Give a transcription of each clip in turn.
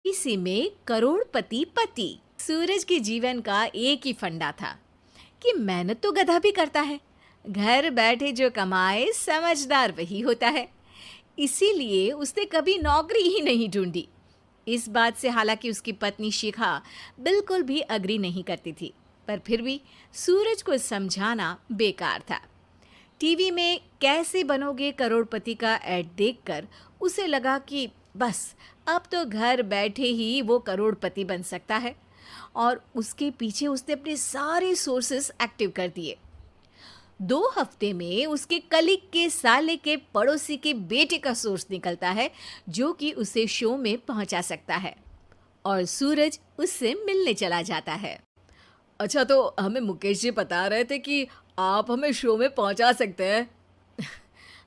इसी में करोड़पति पति। सूरज के जीवन का एक ही फंडा था कि मेहनत तो गधा भी करता है, घर बैठे जो कमाए समझदार वही होता है। इसीलिए उसने कभी नौकरी ही नहीं ढूंढी। इस बात से हालांकि उसकी पत्नी शिखा बिल्कुल भी अग्री नहीं करती थी, पर फिर भी सूरज को समझाना बेकार था। टीवी में कैसे बनोगे करोड़पति का ऐड देखकर उसे लगा कि बस अब तो घर बैठे ही वो करोड़पति बन सकता है, और उसके पीछे उसने अपने सारे सोर्सेस एक्टिव कर दिए। 2 हफ्ते में उसके कलीग के साले के पड़ोसी के बेटे का सोर्स निकलता है जो कि उसे शो में पहुंचा सकता है, और सूरज उससे मिलने चला जाता है। अच्छा, तो हमें मुकेश जी बता रहे थे कि आप हमें शो में पहुंचा सकते हैं।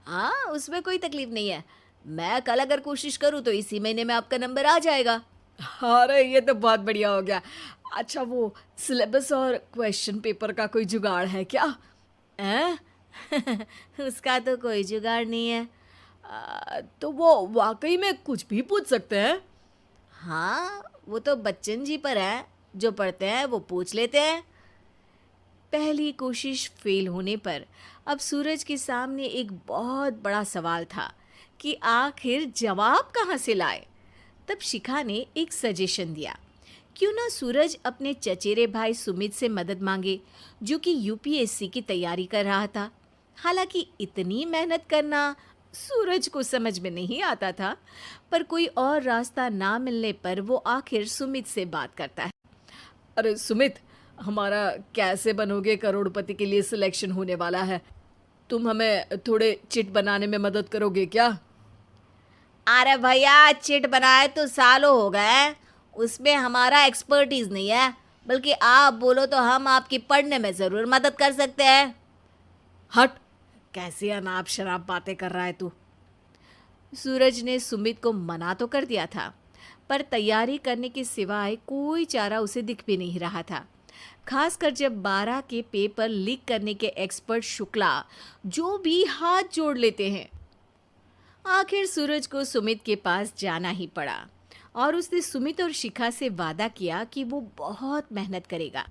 हाँ, उसमें कोई तकलीफ नहीं है। मैं कल अगर कोशिश करूँ तो इसी महीने में आपका नंबर आ जाएगा। अरे ये तो बहुत बढ़िया हो गया। अच्छा, वो सिलेबस और क्वेश्चन पेपर का कोई जुगाड़ है क्या? हैं? उसका तो कोई जुगाड़ नहीं है। तो वो वाकई में कुछ भी पूछ सकते हैं? हाँ, वो तो बच्चन जी पर है, जो पढ़ते हैं वो पूछ लेते हैं। पहली कोशिश फेल होने पर अब सूरज के सामने एक बहुत बड़ा सवाल था कि आखिर जवाब कहाँ से लाए। तब शिखा ने एक सजेशन दिया, क्यों ना सूरज अपने चचेरे भाई सुमित से मदद मांगे, जो कि यूपीएससी की तैयारी कर रहा था। हालांकि इतनी मेहनत करना सूरज को समझ में नहीं आता था, पर कोई और रास्ता ना मिलने पर वो आखिर सुमित से बात करता है। अरे सुमित, हमारा कैसे बनोगे करोड़पति के लिए सिलेक्शन होने वाला है। तुम हमें थोड़े चिट बनाने में मदद करोगे क्या? अरे भैया, चिट बनाए तो सालों हो गए, उसमें हमारा एक्सपर्टीज नहीं है, बल्कि आप बोलो तो हम आपकी पढ़ने में ज़रूर मदद कर सकते हैं। हट, कैसी अनाप शराब बातें कर रहा है तू। सूरज ने सुमित को मना तो कर दिया था, पर तैयारी करने के सिवाय कोई चारा उसे दिख भी नहीं रहा था, खासकर जब 12 के पेपर लीक करने के एक्सपर्ट शुक्ला जो भी हाथ जोड़ लेते हैं। आखिर सूरज को सुमित के पास जाना ही पड़ा, और उसने सुमित और शिखा से वादा किया कि वो बहुत मेहनत करेगा।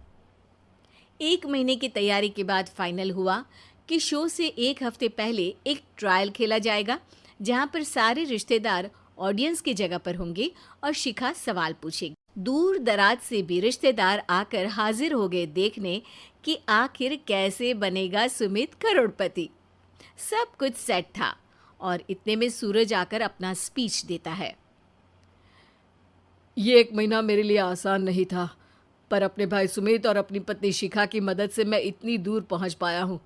1 महीने की तैयारी के बाद फाइनल हुआ कि शो से 1 हफ्ते पहले एक ट्रायल खेला जाएगा, जहां पर सारे रिश्तेदार ऑडियंस की जगह पर होंगे और शिखा सवाल पूछेगी। दूर दराज से भी रिश्तेदार आकर हाजिर हो गए देखने कि आखिर कैसे बनेगा सुमित करोड़पति। सब कुछ सेट था, और इतने में सूरज आकर अपना स्पीच देता है। ये 1 महीना मेरे लिए आसान नहीं था, पर अपने भाई सुमित और अपनी पत्नी शिखा की मदद से मैं इतनी दूर पहुंच पाया हूँ।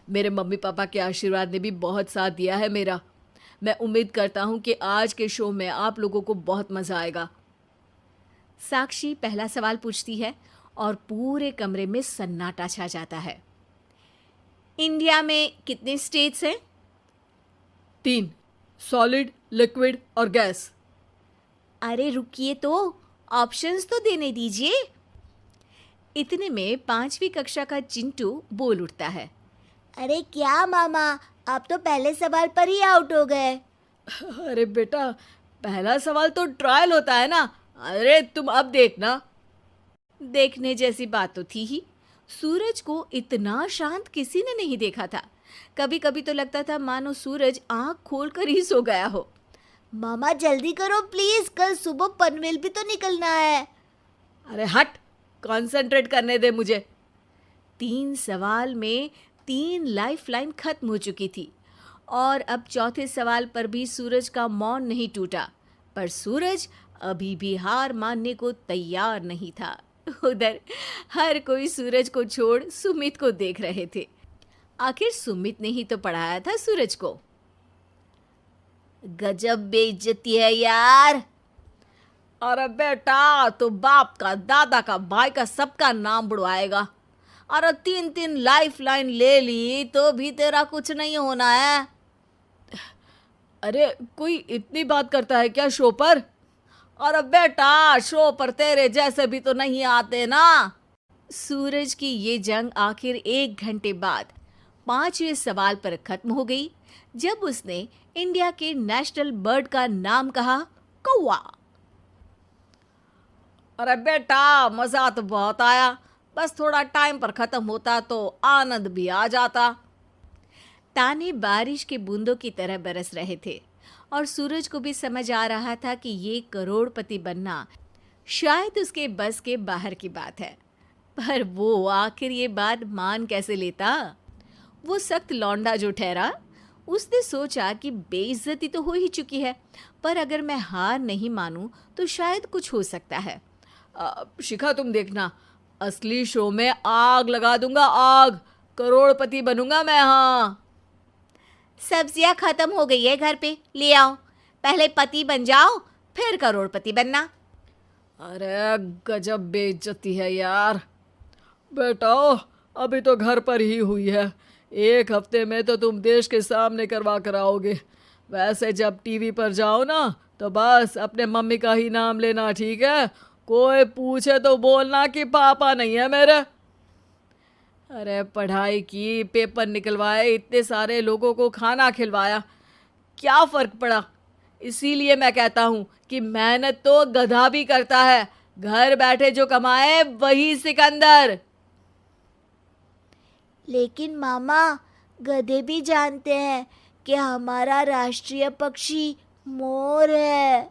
मेरे मम्मी पापा के आशीर्वाद ने भी बहुत साथ दिया है मेरा। मैं उम्मीद करता हूँ कि आज के शो में आप लोगों को बहुत मज़ा आएगा। साक्षी पहला सवाल पूछती है और पूरे कमरे में सन्नाटा छा जाता है। इंडिया में कितने स्टेट्स हैं? 3, सॉलिड, लिक्विड और गैस। अरे रुकिए, तो ऑप्शंस तो देने दीजिए। इतने में 5वीं कक्षा का चिंटू बोल उठता है। अरे क्या मामा, आप तो पहले सवाल पर ही आउट हो गए। अरे बेटा, पहला सवाल तो ट्रायल होता है ना। अरे तुम अब देखना। देखने जैसी बात तो थी ही। सूरज को इतना शांत किसी ने नहीं देखा था। कभी कभी तो लगता था मानो सूरज आंख खोलकर ही सो गया हो। मामा जल्दी करो प्लीज, कल सुबह पनवेल भी तो निकलना है। अरे हट, कंसंट्रेट करने दे मुझे। 3 सवाल में 3 लाइफलाइन खत्म हो चुकी थी, और अब चौथे सवाल पर भी सूरज का मौन नहीं टूटा। पर सूरज अभी भी हार मानने को तैयार नहीं था। उधर हर कोई सूरज को छोड़ सुमित को देख रहे थे। आखिर सुमित ने ही तो पढ़ाया था सूरज को। गजब बेइज्जती है यार। अरे बेटा, तो बाप का, दादा का, भाई का, सबका नाम बुड़वाएगा। अरे 3 लाइफ लाइन ले ली तो भी तेरा कुछ नहीं होना है। अरे कोई इतनी बात करता है क्या शो पर? अरे बेटा, शो पर तेरे जैसे भी तो नहीं आते ना। सूरज की ये जंग आखिर 1 घंटे बाद 5वें सवाल पर खत्म हो गई, जब उसने इंडिया के नेशनल बर्ड का नाम कहा, कौवा। अरे बेटा, मजा तो बहुत आया, बस थोड़ा टाइम पर खत्म होता तो आनंद भी आ जाता। ताने बारिश के बूंदों की तरह बरस रहे थे और सूरज को भी समझ आ रहा था कि ये करोड़पति बनना शायद उसके बस के बाहर की बात है। पर वो आखिर ये बात मान कैसे लेता? वो सख्त लौंडा जो ठहरा, उसने सोचा कि बेइज्जती तो हो ही चुकी है, पर अगर मैं हार नहीं मानूं तो शायद कुछ हो सकता है। शिखा, तुम देखना, असली शो में आग लगा दूंगा, आग, करोड़पति बनूंगा मैं। हाँ, सब्जियां खत्म हो गई है घर पे, ले आओ। पहले पति बन जाओ, फिर करोड़पति बनना। अरे गजब बेइज्जती है यार। बेटा, अभी तो घर पर ही हुई है, 1 हफ्ते में तो तुम देश के सामने करवा कर आओगे। वैसे जब टीवी पर जाओ ना तो बस अपने मम्मी का ही नाम लेना, ठीक है? कोई पूछे तो बोलना कि पापा नहीं है मेरे। अरे पढ़ाई की, पेपर निकलवाए, इतने सारे लोगों को खाना खिलवाया, क्या फ़र्क पड़ा? इसीलिए मैं कहता हूँ कि मेहनत तो गधा भी करता है, घर बैठे जो कमाए वही सिकंदर। लेकिन मामा, गधे भी जानते हैं कि हमारा राष्ट्रीय पक्षी मोर है।